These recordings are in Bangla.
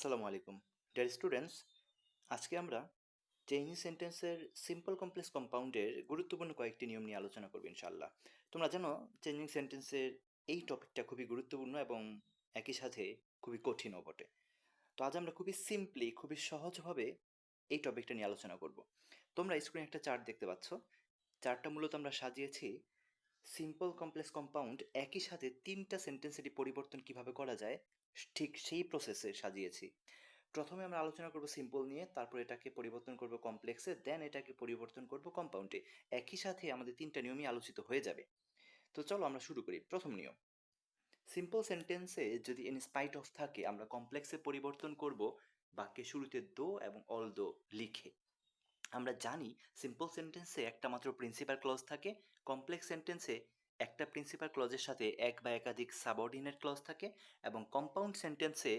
আসসালামু আলাইকুম ডিয়ার স্টুডেন্টস। আজকে আমরা চেইনিজ সেন্টেন্সের সিম্পল কমপ্লেক্স কম্পাউন্ডের গুরুত্বপূর্ণ কয়েকটি নিয়ম নিয়ে আলোচনা করব ইনশাআল্লাহ। তোমরা জানো চেঞ্জিং সেন্টেন্সের এই টপিকটা খুবই গুরুত্বপূর্ণ এবং একই সাথে খুবই কঠিনও বটে। তো আজ আমরা খুবই সিম্পলি খুবই সহজভাবে এই টপিকটা নিয়ে আলোচনা করব। তোমরা স্ক্রিনে একটা চার্ট দেখতে পাচ্ছ। চার্টটা মূলত আমরা সাজিয়েছি সিম্পল কমপ্লেক্স কম্পাউন্ড একই সাথে তিনটা সেন্টেন্সেরই পরিবর্তন কিভাবে করা যায় ঠিক সেই প্রসেসে সাজিয়েছি। প্রথমে আমরা আলোচনা করব সিম্পল নিয়ে, তারপর এটাকে পরিবর্তন করব কমপ্লেক্সে, দেন এটাকে পরিবর্তন করব কম্পাউন্ডে। একই সাথে আমাদের তিনটা নিয়মই আলোচিত হয়ে যাবে। তো চলো আমরা শুরু করি। প্রথম নিয়ম, সিম্পল সেন্টেন্সে যদি ইন স্পাইট অফ থাকে আমরা কমপ্লেক্সে পরিবর্তন করব বাক্যের শুরুতে দো এবং অল দো লিখে। আমরা জানি সিম্পল সেন্টেন্সে একটা মাত্র প্রিন্সিপাল ক্লজ থাকে, কমপ্লেক্স সেন্টেন্সে একটা প্রিন্সিপাল ক্লজের সাথে এক বা একাধিক সাবঅর্ডিনেট ক্লজ থাকে, এবং কম্পাউন্ড সেন্টেন্সে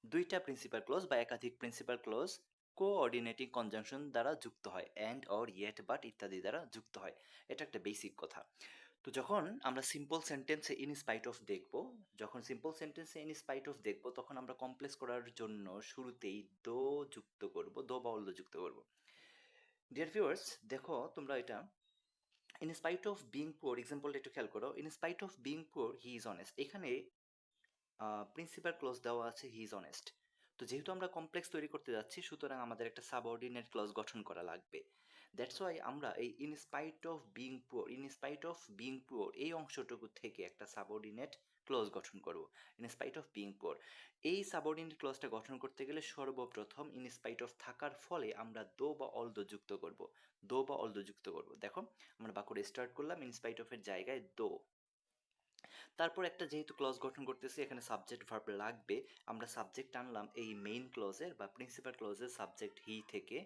দুইটা প্রিন্সিপাল ক্লজ বা একাধিক প্রিন্সিপাল ক্লজ কোঅর্ডিনেটিং কনজাংশন দ্বারা যুক্ত হয়, অ্যান্ড অর ইয়েট বাট ইত্যাদি দ্বারা যুক্ত হয়। এটা একটা বেসিক কথা। তো যখন আমরা সিম্পল সেন্টেন্সে ইন স্পাইট অফ দেখব, তখন আমরা কমপ্লেক্স করার জন্য শুরুতেই দো যুক্ত করব, দো বা অল দো যুক্ত করব। ডিয়ার ভিউয়ার্স, দেখো তোমরা এটা in spite of being poor এক্সাম্পলটা একটু খেয়াল করো। In spite of being poor he is honest, এখানে প্রিন্সিপাল ক্লজ দেওয়া আছে হি ইজ অনেস্ট। তো যেহেতু আমরা কমপ্লেক্স তৈরি করতে যাচ্ছি, সুতরাং আমাদের একটা সাবঅর্ডিনেট ক্লজ গঠন করা লাগবে। দ্যাটস ওয়াই আমরা এই in spite of being poor এই অংশটুকু থেকে একটা সাবঅর্ডিনেট ক্লজ গঠন করব। In spite of being poor এই সাবঅর্ডিনেট ক্লজটা গঠন করতে গেলে সর্বপ্রথম ইন স্পাইট অফ থাকার ফলে আমরা দো বা অল দো যুক্ত করব। দেখো আমরা বাক্যটা স্টার্ট করলাম ইন স্পাইট অফ এর জায়গায় দো। তারপর একটা যেহেতু ক্লজ গঠন করতেছি, এখানে সাবজেক্ট ভার্ব লাগবে। আমরা সাবজেক্ট আনলাম এই মেইন ক্লজের বা প্রিন্সিপাল ক্লজের সাবজেক্ট হি থেকে,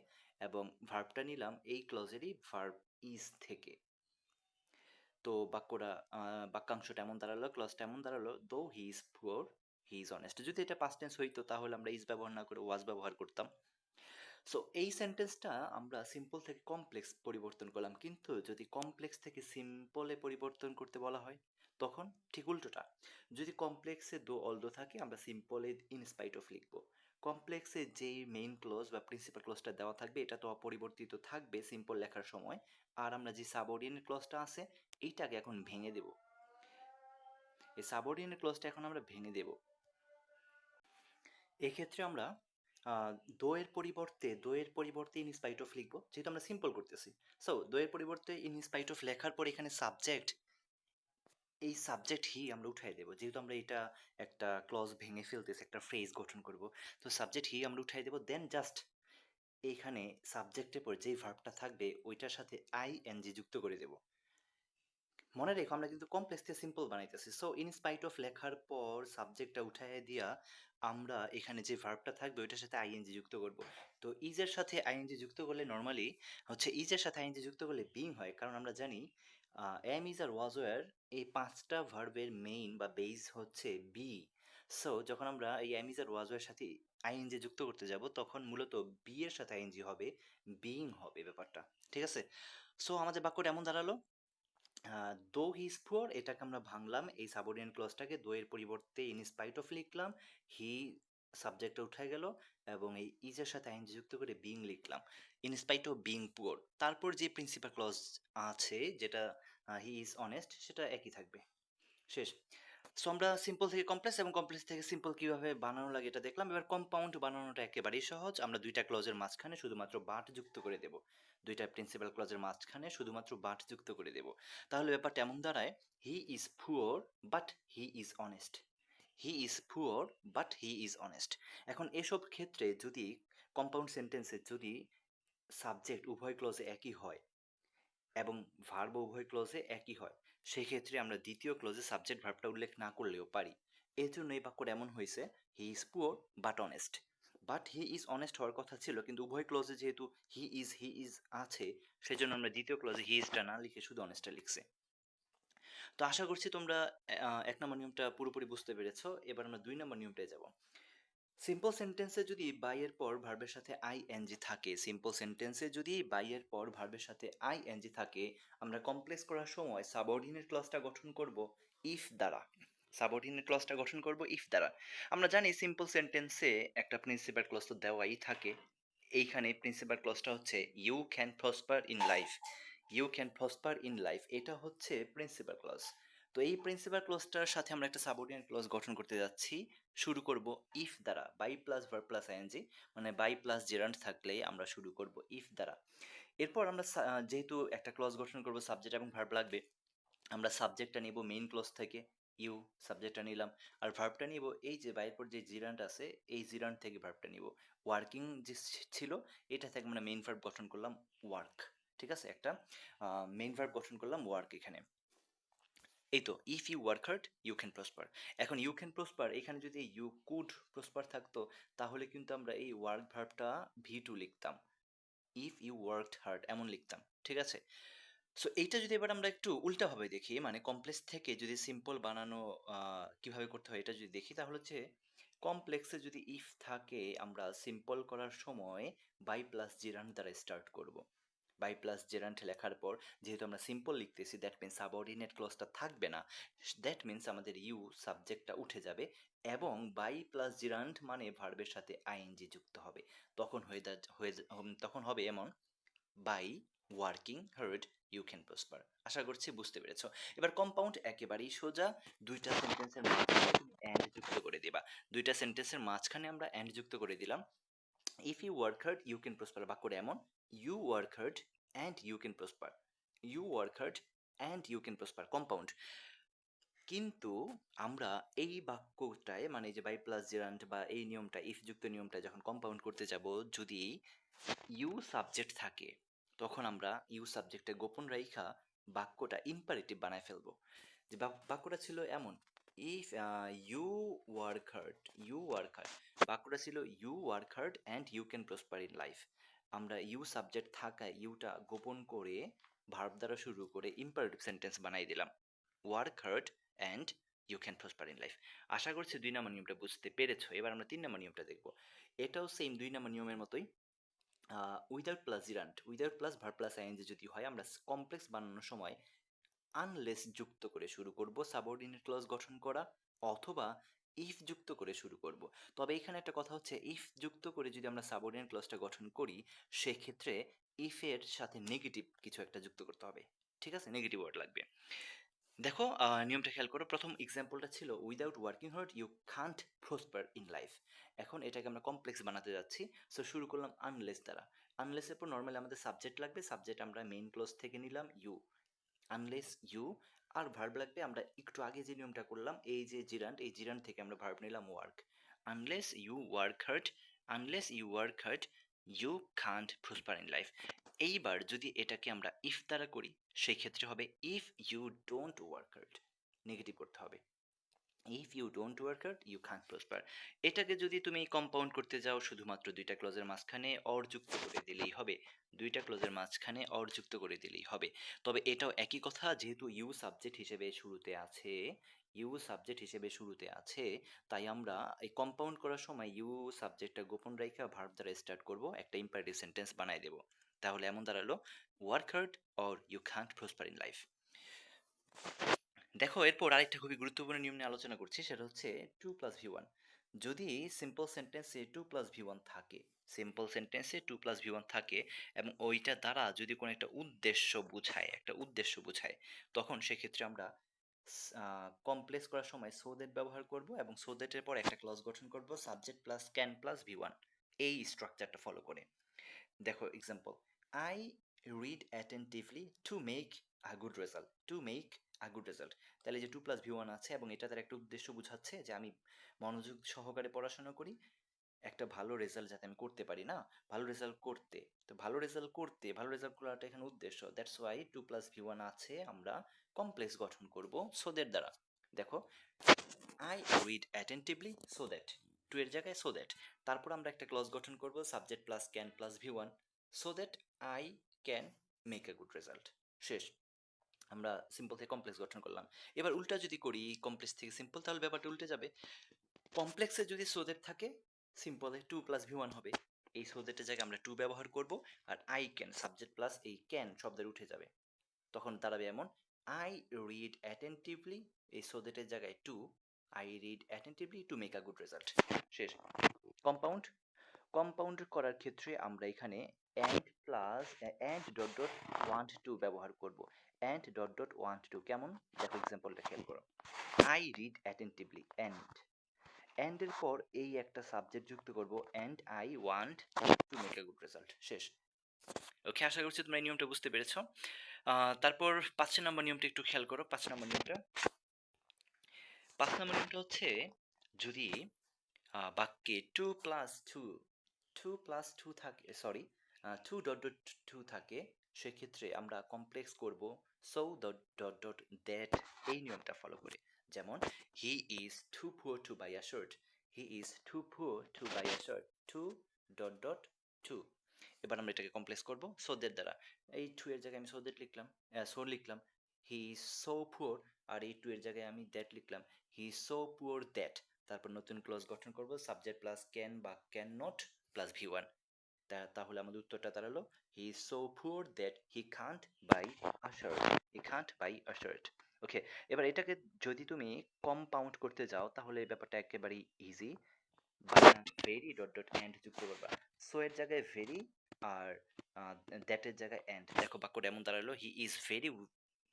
এবং ভার্বটা নিলাম এই ক্লজেরই ভার্ব ইজ থেকে। তো বাক্যাংশটা এমন দাঁড়ালো, ক্লজটা এমন দাঁড়ালো, দো he is poor he is honest. যদি এটা পাস্ট টেন্স হইতো তাহলে আমরা ইজ ব্যবহার না করে ওয়াজ ব্যবহার করতাম। সো এই সেন্টেন্সটা আমরা সিম্পল থেকে কমপ্লেক্স পরিবর্তন করলাম, কিন্তু যদি কমপ্লেক্স থেকে সিম্পলে পরিবর্তন করতে বলা হয় তখন ঠিক উল্টোটা। যদি কমপ্লেক্সে দো অল দো থাকে আমরা সিম্পলে ইন স্পাইট অফ লিখবো। কমপ্লেক্সে যেই মেইন ক্লোজ বা প্রিন্সিপাল ক্লোজটা দেওয়া থাকবে এটা তো অপরিবর্তিত থাকবে সিম্পল লেখার সময়, আর আমরা যে সাবঅর্ডিনেট ক্লোজটা আছে এইটাকে এখন ভেঙে দেব। এই সাবঅর্ডিনেট ক্লোজটা এখন আমরা ভেঙে দেব। এক্ষেত্রে আমরা দো এর পরিবর্তে ইন স্পাইট অফ লিখবো, যেহেতু আমরা সিম্পল করতেছি। সো দো এর পরিবর্তে ইন স্পাইট অফ লেখার পর এখানে সাবজেক্ট হি আমরা উঠাই দেবো, যেহেতু আমরা এটা একটা ক্লজ ভেঙে ফেলতেছি, একটা ফ্রেজ গঠন করব। তো সাবজেক্ট হি আমরা উঠাই দেবো, দেন জাস্ট এইখানে সাবজেক্টের পর যেই ভার্বটা থাকবে ওইটার সাথে আই এন জি যুক্ত করে দেবো। মনে রেখো আমরা কিন্তু কমপ্লেক্স থেকে সিম্পল বানাইতেছি। সো ইন স্পাইট অফ লেখার পর সাবজেক্টটা উঠায় দিয়া আমরা এখানে যে ভার্বটা থাকবে ওইটার সাথে আইএনজি যুক্ত করব। তো ইজের সাথে আইএনজি যুক্ত করলে নর্মালি ইজের সাথে আইএনজি যুক্ত করলে বিং হয়, কারণ আমরা জানি am is are was were এই পাঁচটা ভার্বের মেইন বা বেস হচ্ছে বি। সো যখন আমরা এই am is are was were সাথে আইএনজি যুক্ত করতে যাব তখন মূলত বি এর সাথে আইএনজি হবে, বিং হবে ব্যাপারটা। ঠিক আছে? সো আমাদের বাক্যটা এমন দাঁড়ালো, দো হি ইজ পুয়ার এটাকে আমরা ভাঙলাম, এই সাবঅর্ডিনেট ক্লজটাকে দো এর পরিবর্তে ইন স্পাইট অফ লিখলাম, হি সাবজেক্টটা উঠে গেল, এবং এই ইজের সাথে আইএনজি যুক্ত করে বিং লিখলাম, in spite of being poor. তারপর যে প্রিন্সিপাল ক্লজ আছে যেটা হি ইজ অনেস্ট সেটা একই থাকবে। শেষ। সো আমরা সিম্পল থেকে কমপ্লেক্স এবং কমপ্লেক্স থেকে সিম্পল কিভাবে বানানো লাগে এটা দেখলাম। এবার কম্পাউন্ড বানানোটা একেবারেই সহজ। আমরা দুইটা ক্লজের মাঝখানে শুধুমাত্র বাট যুক্ত করে দেব। দুইটা প্রিন্সিপাল ক্লজের মাঝখানে শুধুমাত্র বাট যুক্ত করে দেব। তাহলে ব্যাপারটা এমন দাঁড়ায়, he is poor but he is honest. He is poor but he is honest. এখন এসব ক্ষেত্রে যদি কম্পাউন্ড সেন্টেন্সে যদি সাবজেক্ট উভয় ক্লজে একই হয় এবং ভার্ব উভয় ক্লজে একই হয়, সেক্ষেত্রে আমরা দ্বিতীয় ক্লজে সাবজেক্ট ভার্বটা উল্লেখ না করলেও পারি। এর জন্য এই বাক্যটা এমন হয়েছে, he is poor but honest. But he is honest হওয়ার কথা ছিল, কিন্তু উভয় ক্লজে যেহেতু হি ইজ আছে, সেজন্য আমরা দ্বিতীয় ক্লজে হি ইজটা না লিখে শুধু অনেস্টটা লিখছি। তো আশা করছি তোমরা 1 নম্বর নিয়মটা পুরোপুরি বুঝতে পেরেছো। এবার আমরা 2 নম্বর নিয়মটায় যাব। সিম্পল সেন্টেন্সে যদি বাই এর পর ভার্বের সাথে আই এন জি থাকে, আমরা কমপ্লেক্স করার সময় সাবঅর্ডিনেট ক্লজটা গঠন করব ইফ দ্বারা। সাবঅর্ডিনেট ক্লজটা গঠন করব ইফ দ্বারা। আমরা জানি সিম্পল সেন্টেন্সে একটা প্রিন্সিপাল ক্লজ তো দেওয়াই থাকে। এইখানে প্রিন্সিপাল ক্লজটা হচ্ছে you can prosper in life. You can prosper in life এটা হচ্ছে প্রিন্সিপাল ক্লজ। তো এই প্রিন্সিপাল ক্লজটার সাথে আমরা একটা সাবঅর্ডিনেট ক্লজ গঠন করতে যাচ্ছি। শুরু করব ইফ দ্বারা, by plus verb plus ING, মানে বাই প্লাস জেরান্ড থাকলেই আমরা শুরু করব ইফ দ্বারা। এরপর আমরা যেহেতু একটা ক্লজ গঠন করব, সাবজেক্ট এবং ভার্ব লাগবে, আমরা সাবজেক্টটা নিব মেইন ক্লজ থেকে, ইউ সাবজেক্টটা নিলাম, আর ভার্বটা নিব এই যে বাইরের পর যে জিরান্ট আছে এই জিরান্ট থেকে ভার্বটা নিব। ওয়ার্কিং যে ছিল এটা থেকে আমরা মেইন ভার্ব গঠন করলাম ওয়ার্ক। ঠিক আছে, একটা মেইন ভার্ব গঠন করলাম ওয়ার্ক এখানে। এই তো if you work hard you can prosper. এখন ইউ ক্যান প্রসপার এখানে যদি ইউ কুড প্রসপার থাকতো তাহলে কিন্তু আমরা এই ওয়ার্ক ভার্বটা ভি2 লিখতাম, ইফ ইউ ওয়ার্কড হার্ড এমন লিখতাম। ঠিক আছে, সো এইটা যদি এবার আমরা একটু উল্টাভাবে দেখি, মানে কমপ্লেক্স থেকে যদি সিম্পল বানানো কিভাবে করতে হয় এটা যদি দেখি, তাহলে হচ্ছে কমপ্লেক্সে যদি ইফ থাকে আমরা সিম্পল করার সময় বাই প্লাস জেরান্ট দ্বারা স্টার্ট করব। বাই প্লাস জেরান্ট লেখার পর যেহেতু আমরা সিম্পল লিখতেছি, দ্যাট মিনস সাবঅর্ডিনেট ক্লজটা থাকবে না, দ্যাট মিনস আমাদের ইউ সাবজেক্টটা উঠে যাবে এবং বাই প্লাস জেরান্ট মানে ভার্বের সাথে আইএনজি যুক্ত হবে। তখন তখন হবে এমন, by working hard you can prosper. আশা করছি বুঝতে পেরেছো। এবার কম্পাউন্ড একেবারেই সোজা, দুইটা সেন্টেন্সের মাঝখানে তুমি অ্যান্ড যুক্ত করে দিবা। দুইটা সেন্টেন্সের মাঝখানে আমরা অ্যান্ড যুক্ত করে দিলাম। If you work hard you can prosper বাক্যটা এমন, you work hard and you can prosper. You work hard and you can prosper compound. কিন্তু আমরা এই বাক্যটায় মানে যে বাই প্লাস জেরান্ট বা এই নিয়মটা ইফ যুক্ত নিয়মটা যখন কম্পাউন্ড করতে যাব, যদি ইউ সাবজেক্ট থাকে তখন আমরা ইউ সাবজেক্টে গোপন রাইখা বাক্যটা ইম্পারেটিভ বানায় ফেলবো। যে বাক্যটা ছিল এমন, if you work hard, you work hard, বাক্যটা ছিল you work hard and you can prosper in life. আমরা ইউ সাবজেক্ট থাকায় ইউটা গোপন করে ভার্ব দ্বারা শুরু করে ইম্পারেটিভ সেন্টেন্স বানাই দিলাম, work hard and you can prosper in life. আশা করছি 2 নম্বর নিয়মটা বুঝতে পেরেছো। এবার আমরা 3 নম্বর নিয়মটা দেখবো। এটাও সেম 2 নম্বর নিয়মের মতোই, without plus gerund, without plus verb plus ING যদি হয় আমরা কমপ্লেক্স বানানোর সময় আনলেস যুক্ত করে শুরু করব সাবঅর্ডিনেট ক্লজ গঠন করা, অথবা ইফ যুক্ত করে শুরু করব। তবে এখানে একটা কথা হচ্ছে, ইফ যুক্ত করে যদি আমরা সাবঅর্ডিনেট ক্লজটা গঠন করি সেক্ষেত্রে ইফের সাথে নেগেটিভ কিছু একটা যুক্ত করতে হবে। ঠিক আছে, নেগেটিভ ওয়ার্ড লাগবে। দেখো নিয়মটা খেয়াল করো, প্রথম এক্সাম্পলটা ছিল without working hard you can't prosper in life. এখন এটাকে আমরা কমপ্লেক্স বানাতে যাচ্ছি, সো শুরু করলাম আনলেস দ্বারা। আনলেসের পর নর্মালি আমাদের সাবজেক্ট লাগবে, সাবজেক্ট আমরা মেইন ক্লোজ থেকে নিলাম ইউ, আনলেস ইউ, আর ভার্ব লাগবে আমরা একটু আগে যে নিয়মটা করলাম এই যে জিরান্ট, এই জিরান্ট থেকে আমরা ভার্ব নিলাম work. Unless you work hard, unless you work hard you can't prosper in life. এইবার যদি এটাকে আমরা ইফ দ্বারা করি সেই ক্ষেত্রে হবে if you don't work hard, negative করতে হবে, if you don't work hard you can't prosper. এটাকে যদি তুমি কম্পাউন্ড করতে যাও শুধুমাত্র দুইটা ক্লজের মাঝখানে অর যুক্ত করে দিলেই হবে, দুইটা ক্লজের মাঝখানে অর যুক্ত করে দিলেই হবে। তবে এটাও একই কথা, যেহেতু ইউ সাবজেক্ট হিসেবে শুরুতে আছে, ইউ সাবজেক্ট হিসেবে শুরুতে আছে, তাই আমরা এই কম্পাউন্ড করার সময় ইউ সাবজেক্টটা গোপন রেখা ভার্ব দ্বারা স্টার্ট করব, একটা ইম্পারেটিভ সেন্টেন্স বানাই দেব। তাহলে এমন দাঁড়ালো, work hard or you can't prosper in life. দেখো এরপর আরেকটা খুবই গুরুত্বপূর্ণ নিয়ম নিয়ে আলোচনা করছি, সেটা হচ্ছে 2+V1। যদি সিম্পল সেন্টেন্সে 2+V1 থাকে, সিম্পল সেন্টেন্সে 2+V1 থাকে এবং ওইটা দ্বারা যদি কোনো একটা উদ্দেশ্য বোঝায়, একটা উদ্দেশ্য বোঝায়, তখন সেক্ষেত্রে আমরা কমপ্লেক্স করার সময় সো দ্যাট ব্যবহার করব এবং সো দ্যাটের পর একটা ক্লজ গঠন করব subject plus can plus V1, এই স্ট্রাকচারটা ফলো করে। দেখো example, I read attentively to make a good result, two make a good result. তাহলে যে 2+V1 আছে এবং এটা তার একটা উদ্দেশ্য বোঝাচ্ছে যে আমি মনোযোগ সহকারে পড়াশোনা করি, একটা ভালো রেজাল্ট যাতে আমি করতে পারি, না ভালো রেজাল্ট করতে, তো ভালো রেজাল্ট করতে ভালো রেজাল্ট করাটা এখানে উদ্দেশ্য, দ্যাটস ওয়াই 2+V1 আছে, আমরা কমপ্লেক্স গঠন করব সো দ্যাট দ্বারা। দেখো, I read attentively so that, to এর জায়গায় সো দ্যাট, তারপর আমরা একটা ক্লজ গঠন করব subject plus can plus V1, so that I can make a good result. শেষ, আমরা সিম্পল থেকে কমপ্লেক্স গঠন করলাম। এবার উল্টা যদি করি কমপ্লেক্স থেকে সিম্পল, তাহলে ব্যাপারটা উল্টে যাবে। কমপ্লেক্সে যদি সো দ্যাট থাকে, সিম্পলে 2+V1 হবে, এই সো দ্যাটের জায়গায় আমরা টু ব্যবহার করব, আর আই ক্যান সাবজেক্ট প্লাস এই ক্যান শব্দের উঠে যাবে, তখন দাঁড়াবে এমন, আই রিড অ্যাটেন্টিভলি, এই সো দ্যাটের জায়গায় to, I read attentively to make a good result. শেষ। কম্পাউন্ড কম্পাউন্ড করার ক্ষেত্রে আমরা এখানে and dot dot want to ব্যবহার করব। And dot dot want to কেমন? দেখো এক্সাম্পলটা খেয়াল করো। আই রিড অ্যাটেন্টিভলি অ্যান্ড এর পর এই একটা সাবজেক্ট যুক্ত করব and I want to make a good result. শেষ। ওকে, আশা করছি তোমরা এই নিয়মটা বুঝতে পেরেছো। তারপর ৫ নম্বর নিয়মটা একটু খেয়াল করো। ৫ নম্বর নিয়মটা হচ্ছে, যদি বাক্যে টু প্লাস টু থাকে, sorry, too dot dot to থাকে, সেক্ষেত্রে আমরা কমপ্লেক্স করব so dot dot dot that, এই নিয়মটা ফলো করে। যেমন, he is too poor to buy a shirt, he is too poor to buy a shirt, too dot dot to. এবার আমরা এটাকে কমপ্লেক্স করব সো দ্যাট দ্বারা। এই টু এর জায়গায় আমি সো দ্যাট লিখলাম, লিখলাম, হি ইজ সো পুয়ার, আর এই টু এর জায়গায় আমি দ্যাট লিখলাম, he is so poor that. তারপর নতুন ক্লজ গঠন করব, সাবজেক্ট প্লাস ক্যান বা can not plus V one. তাহলে আমাদের উত্তরটা দাঁড়ালো, he is so poor that he can't buy a shirt, he can't buy a shirt. Okay, এবার এটাকে যদি তুমি কম্পাউন্ড করতে যাও তাহলে এই ব্যাপারটা একেবারেই easy. Very dot dot and যুক্ত করবা, সো এর জায়গায় ভেরি, আর দ্যাটের জায়গায় এন্ড। দেখো বাক্যটা এমন দাঁড়ালো, he is very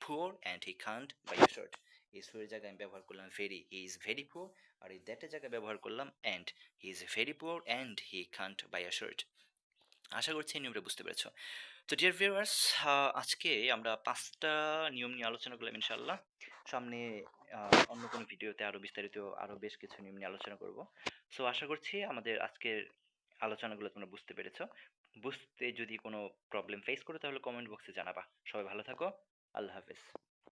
poor and he can't buy a shirt. এই সো এর জায়গায় আমি ব্যবহার করলাম very, he is very poor, আর এই দ্যাটের জায়গায় ব্যবহার করলাম and, he is very poor and he can't buy a shirt. আশা করছি এই নিয়মটা বুঝতে পেরেছো। তো ডিয়ার ভিউয়ার্স, আজকে আমরা 5টা নিয়ম নিয়ে আলোচনা করলাম ইনশাআল্লাহ। সামনে অন্য কোনো ভিডিওতে আরো বিস্তারিত আরো বেশ কিছু নিয়ম নিয়ে আলোচনা করব। সো আশা করছি আমাদের আজকের আলোচনাগুলো তোমরা বুঝতে পেরেছো। বুঝতে যদি কোনো প্রবলেম ফেস করো তাহলে কমেন্ট বক্সে জানাবা। সবাই ভালো থাকো। আল্লাহ হাফেজ।